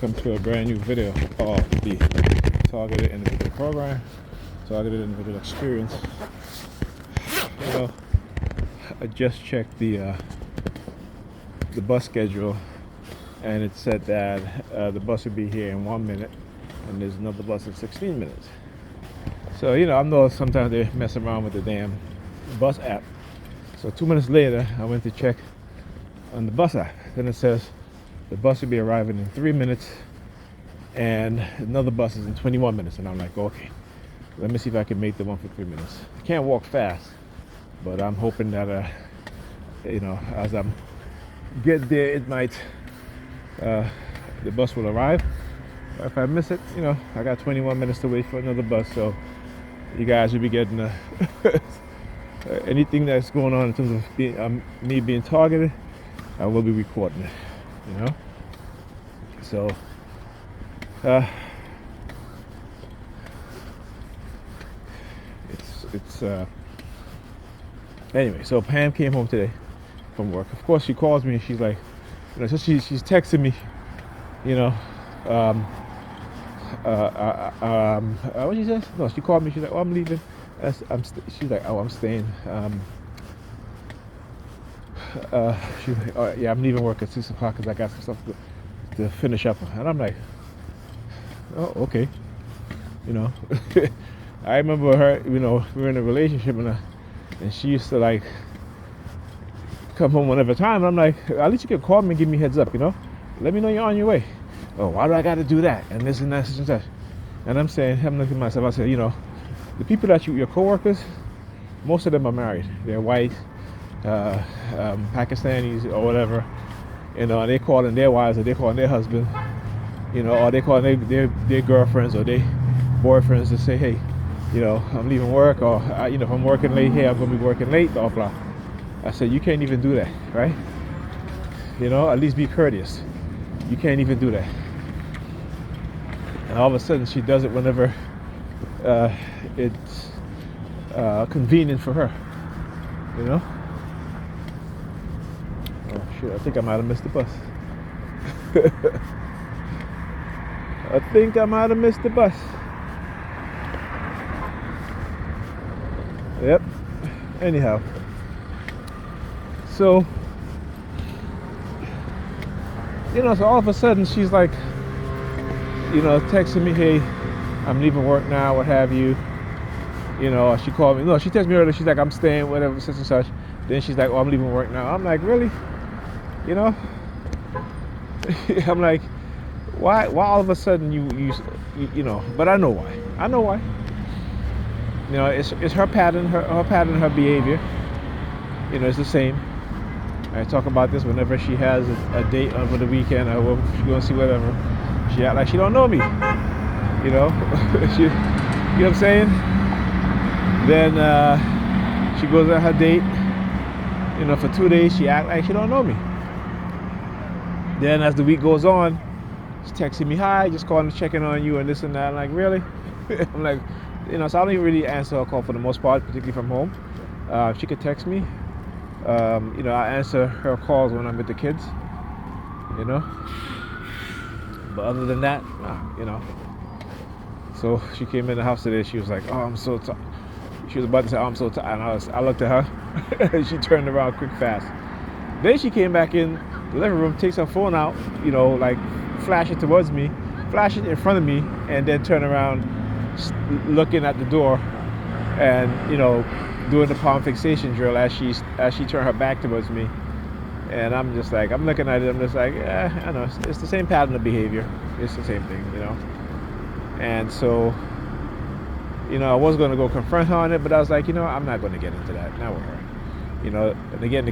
Welcome to a brand new video of the Targeted Individual Program, Targeted Individual Experience. You know, I just checked the bus schedule, and it said that the bus would be here in 1 minute, and there's another bus in 16 minutes. So I know sometimes they mess around with the damn bus app. So 2 minutes later, I went to check on the bus app. Then it says the bus will be arriving in 3 minutes, and another bus is in 21 minutes. And I'm like, okay, let me see if I can make the one for 3 minutes. I can't walk fast, but I'm hoping that, as I'm get there, it might, the bus will arrive. If I miss it, I got 21 minutes to wait for another bus. So you guys will be getting anything that's going on in terms of me being targeted. I will be recording it. So it's anyway. So Pam came home today from work. Of course, she calls me and she's like, so she's texting me, what she says? No, she called me. She's like, oh, I'm leaving. She's like, oh, I'm staying. She's like, oh, yeah, I'm leaving work at 6 o'clock because I got some stuff to finish up. And I'm like, oh, okay. I remember her, we were in a relationship, and she used to like come home whenever time. And I'm like, at least you can call me and give me a heads up, let me know you're on your way. Oh, why do I got to do that? And this and that, such and such. And I'm looking at myself, I said, the people that your coworkers, most of them are married. They're white, Pakistanis or whatever, and they calling their wives or they calling their husband, or they calling their girlfriends or their boyfriends to say, hey, I'm leaving work, or if I'm working late here, I'm gonna be working late, blah blah. I said, you can't even do that, right? At least be courteous. You can't even do that. And all of a sudden, she does it whenever it's convenient for her, Oh shit, I think I might have missed the bus. I think I might have missed the bus. Yep. Anyhow. So, so all of a sudden she's like, texting me, hey, I'm leaving work now, what have you. She called me. No, she texted me earlier. She's like, I'm staying, whatever, such and such. Then she's like, oh, I'm leaving work now. I'm like, really? I'm like, why all of a sudden you but I know why. It's her pattern, her behavior. It's the same. I talk about this whenever she has a date over the weekend, or she's going to see whatever. She act like she don't know me. You know what I'm saying? Then she goes on her date. For 2 days, she act like she don't know me. Then as the week goes on, she's texting me, hi, just calling to check in on you and this and that. I'm like, really? I'm like, so I don't even really answer her call for the most part, particularly from home. She could text me. I answer her calls when I'm with the kids. But other than that, So she came in the house today. She was like, oh, I'm so tired. She was about to say, oh, I'm so tired. And I looked at her. And she turned around quick, fast. Then she came back in the living room, takes her phone out, like flash it towards me, flash it in front of me, and then turn around looking at the door and, doing the palm fixation drill as she turned her back towards me. And I'm just like, I'm looking at it, I'm just like, I know, it's the same pattern of behavior. It's the same thing, And so, I was going to go confront her on it, but I was like, I'm not going to get into that, not with her. And again,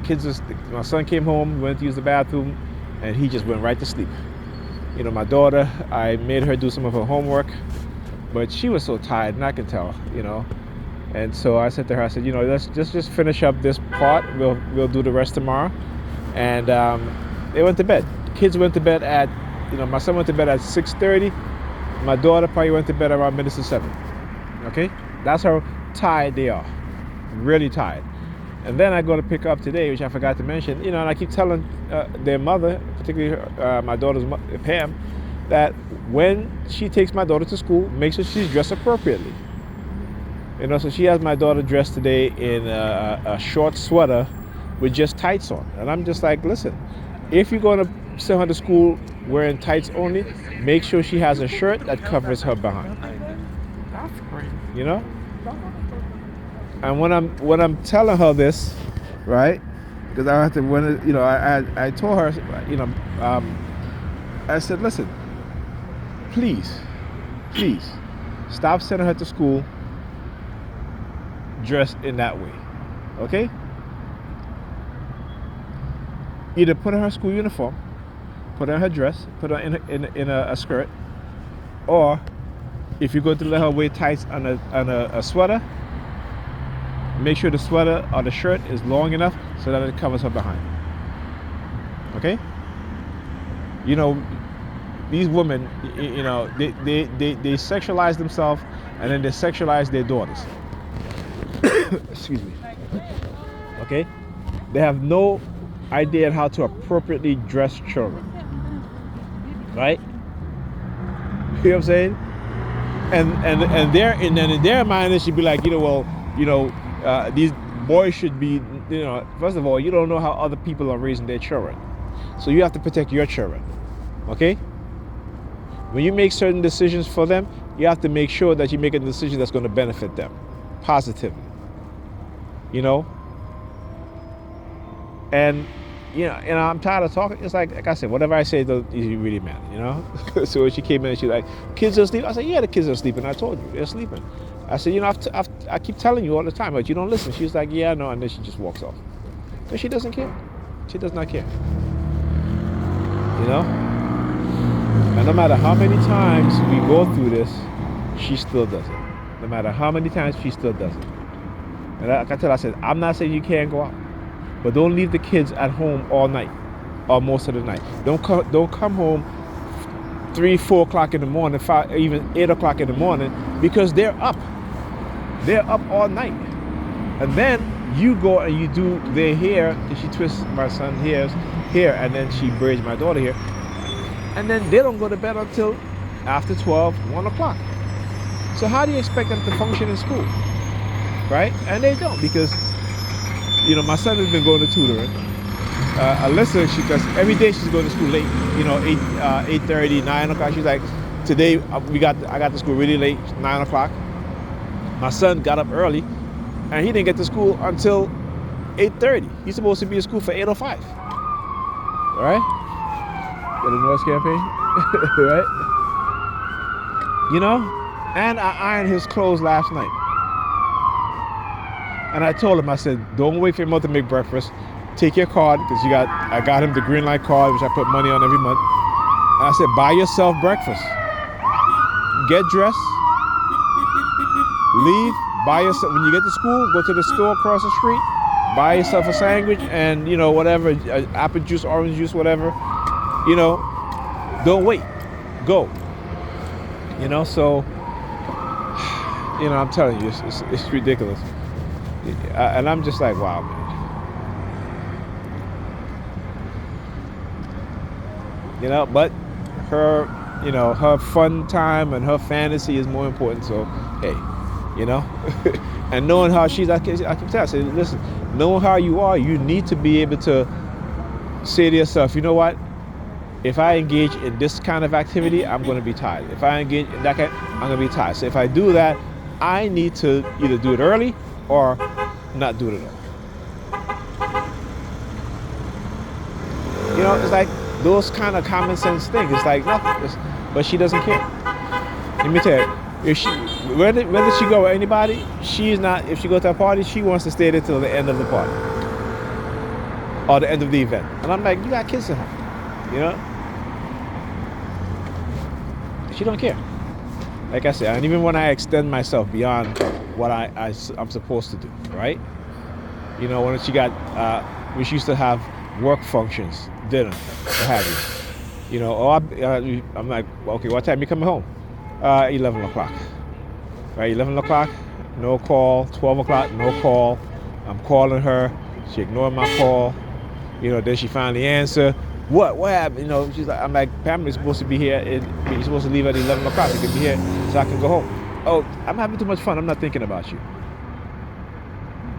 my son came home, went to use the bathroom, and he just went right to sleep. My daughter, I made her do some of her homework, but she was so tired, and I can tell, And so I said to her, I said, let's just finish up this part. We'll do the rest tomorrow. And they went to bed. The kids went to bed at, my son went to bed at 6:30. My daughter probably went to bed around minutes to 7. Okay? That's how tired they are. Really tired. And then I go to pick up today, which I forgot to mention, and I keep telling their mother, particularly my daughter's mother, Pam, that when she takes my daughter to school, make sure she's dressed appropriately. So she has my daughter dressed today in a short sweater with just tights on. And I'm just like, listen, if you're going to send her to school wearing tights only, make sure she has a shirt that covers her behind. That's great. And when I'm telling her this, right? Because I have to I told her, I said, listen, please stop sending her to school dressed in that way, okay? Either put on her school uniform, put on her dress, put her in a skirt, or if you're going to let her wear tights on a sweater, make sure the sweater or the shirt is long enough so that it covers her behind. Okay? These women, they sexualize themselves and then they sexualize their daughters. Excuse me. Okay? They have no idea how to appropriately dress children. Right? You know what I'm saying? And in their mind, it should be like, these boys should be, first of all, you don't know how other people are raising their children. So you have to protect your children. Okay? When you make certain decisions for them, you have to make sure that you make a decision that's going to benefit them positively. And I'm tired of talking. It's like I said, whatever I say is really matter, So when she came in and she's like, kids are sleeping. I said, yeah, the kids are sleeping. I told you, they're sleeping. I said, I keep telling you all the time, but you don't listen. She's like, yeah, I know. And then she just walks off. But she doesn't care. She does not care. And no matter how many times we go through this, she still does it. No matter how many times, she still does it. And like I tell her, I said, I'm not saying you can't go out, but don't leave the kids at home all night or most of the night. Don't come home 3, 4 o'clock in the morning, 5, even 8 o'clock in the morning, because they're up. They're up all night. And then you go and you do their hair, and she twists my son's hair, and then she braids my daughter hair. And then they don't go to bed until after 12, 1 o'clock. So how do you expect them to function in school? Right? And they don't, because my son has been going to tutoring. Alyssa, because every day she's going to school late, 8:30, 9 o'clock. She's like, today I got to school really late, 9 o'clock. My son got up early, and he didn't get to school until 8:30. He's supposed to be in school for 8:05. All right? Get a noise campaign, right? And I ironed his clothes last night. And I told him, I said, don't wait for your mother to make breakfast. Take your card, because I got him the green light card, which I put money on every month. And I said, buy yourself breakfast. Get dressed. Leave. Buy yourself, when you get to school, go to the store across the street. Buy yourself a sandwich and, whatever, apple juice, orange juice, whatever. Don't wait. Go. So, I'm telling you, it's ridiculous. And I'm just like, wow, man. But her, her fun time and her fantasy is more important. So, hey, and knowing how she's, I keep telling her, I say, listen, knowing how you are, you need to be able to say to yourself, you know what? If I engage in this kind of activity, I'm going to be tired. If I engage in that kind, I'm going to be tired. So if I do that, I need to either do it early or not do it at all. It's like those kind of common sense things. It's like nothing, but she doesn't care. Let me tell you, whether she go with anybody, she's not. If she goes to a party, she wants to stay there till the end of the party or the end of the event. And I'm like, you got kids at home, She don't care. Like I said, and even when I extend myself beyond what I'm supposed to do, right? When she got, we used to have work functions, dinner, what have you. I'm like, okay, what time you coming home? 11 o'clock. Right, 11 o'clock, no call. 12 o'clock, no call. I'm calling her. She ignored my call. Then she finally answer. What happened? You know, she's like, I'm like, Pamela's supposed to be here. You're supposed to leave at 11 o'clock. You can be here so I can go home. Oh, I'm having too much fun. I'm not thinking about you.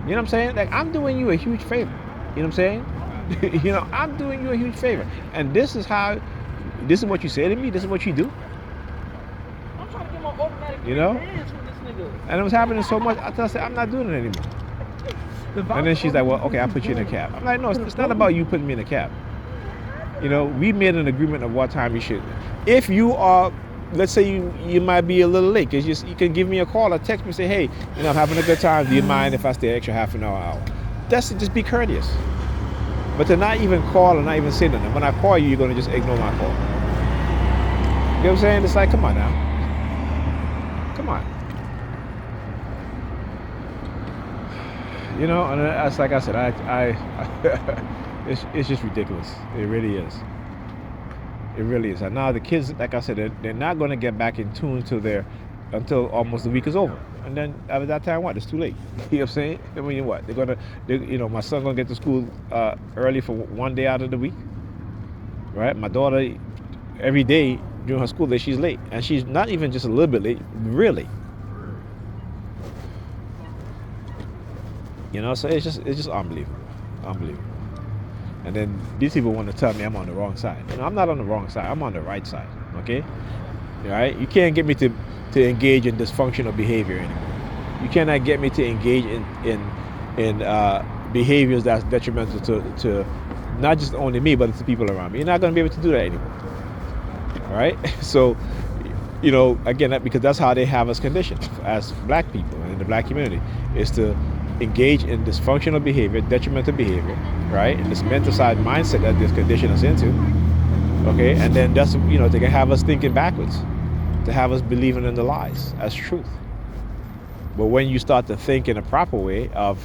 You know what I'm saying? Like, I'm doing you a huge favor. You know what I'm saying? You know, I'm doing you a huge favor. And this is what you say to me. This is what you do. I'm trying to get my automatic You know? hands with this nigga. And it was happening so much. I tell her, I'm not doing it anymore. And then she's like, well, okay, I'll put you in a cab. I'm like, no, it's not about you putting me in a cab. You know, we made an agreement of what time you should. If you are, let's say you might be a little late, because you can give me a call or text me and say, hey, you know, I'm having a good time. Do you mind if I stay extra half an hour? That's to just be courteous. But to not even call and not even say nothing. When I call you, you're going to just ignore my call. You know what I'm saying? It's like, come on now. Come on. You know, and that's like I said, it's just ridiculous. It really is. It really is. And now the kids, like I said, they're not going to get back in tune until almost the week is over. And then at that time, what? It's too late. You know what I'm saying? I mean, what? You know, my son going to get to school early for one day out of the week. Right? My daughter, every day during her school day, she's late. And she's not even just a little bit late, really. You know, so it's just unbelievable. Unbelievable. And then these people want to tell me I'm on the wrong side. You know, I'm not on the wrong side. I'm on the right side. Okay? All right? You can't get me to engage in dysfunctional behavior anymore. You cannot get me to engage in behaviors that's detrimental to not just only me, but to people around me. You're not going to be able to do that anymore. All right? So, you know, again, because that's how they have us conditioned as black people in the black community, is to engage in dysfunctional behavior, detrimental behavior, right? And this mental side mindset that this condition us into, okay? And then that's, you know, they can have us thinking backwards, to have us believing in the lies as truth. But when you start to think in a proper way of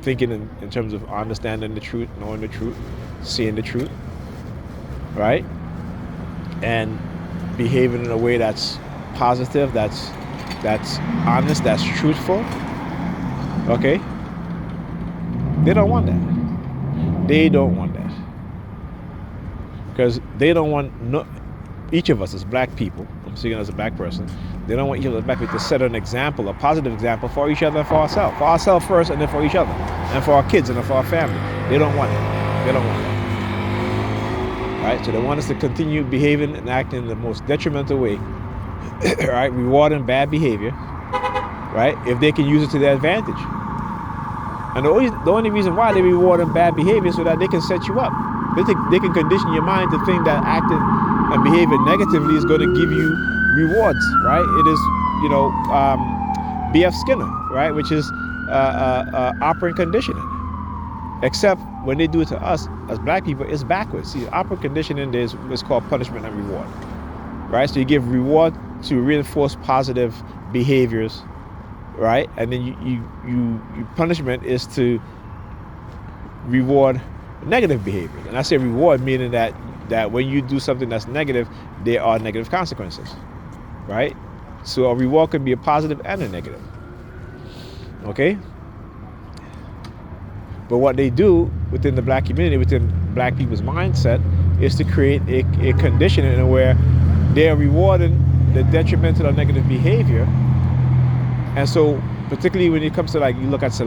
thinking in terms of understanding the truth, knowing the truth, seeing the truth, right? And behaving in a way that's positive, that's honest, that's truthful, okay? They don't want that. They don't want that. Because they don't want each of us as black people, I'm speaking as a black person, they don't want each of us black people to set an example, a positive example for each other and for ourselves. For ourselves first and then for each other. And for our kids and then for our family. They don't want that. They don't want that. Right? So they want us to continue behaving and acting in the most detrimental way. Right? Rewarding bad behavior. Right? If they can use it to their advantage. And the only reason why they reward bad behavior is so that they can set you up. They can condition your mind to think that acting and behaving negatively is going to give you rewards, right? It is, you know, B.F. Skinner, right? Which is operant conditioning. Except when they do it to us as black people, it's backwards. See, operant conditioning is called punishment and reward, right? So you give reward to reinforce positive behaviors, right? And then you punishment is to reward negative behaviors. And I say reward meaning that when you do something that's negative, there are negative consequences, right? So a reward can be a positive and a negative. Okay? But what they do within the black community, within black people's mindset, is to create a conditioning where they're rewarding the detrimental or negative behavior. And so, particularly when it comes to, like, you look at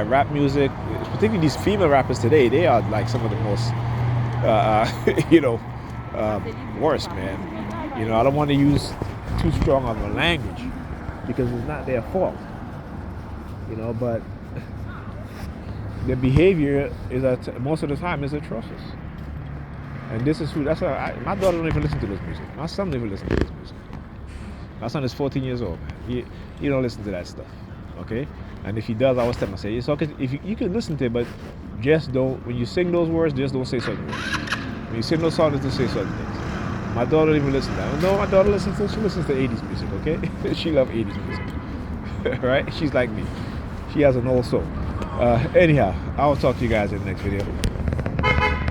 rap music, particularly these female rappers today, they are like some of the most, worst, man. You know, I don't want to use too strong of a language because it's not their fault. You know, but their behavior is most of the time is atrocious. And this is that's why my daughter don't even listen to this music. My son don't even listen to this music. My son is 14 years old, man. He don't listen to that stuff, okay? And if he does, I always tell him, I say, it's okay, if you can listen to it, but just don't, when you sing those words, just don't say certain words. When you sing those songs, just say certain things. My daughter don't even listen to that. No, my daughter listens to 80s music, okay? She loves 80s music, right? She's like me. She has an old soul. Anyhow, I'll talk to you guys in the next video.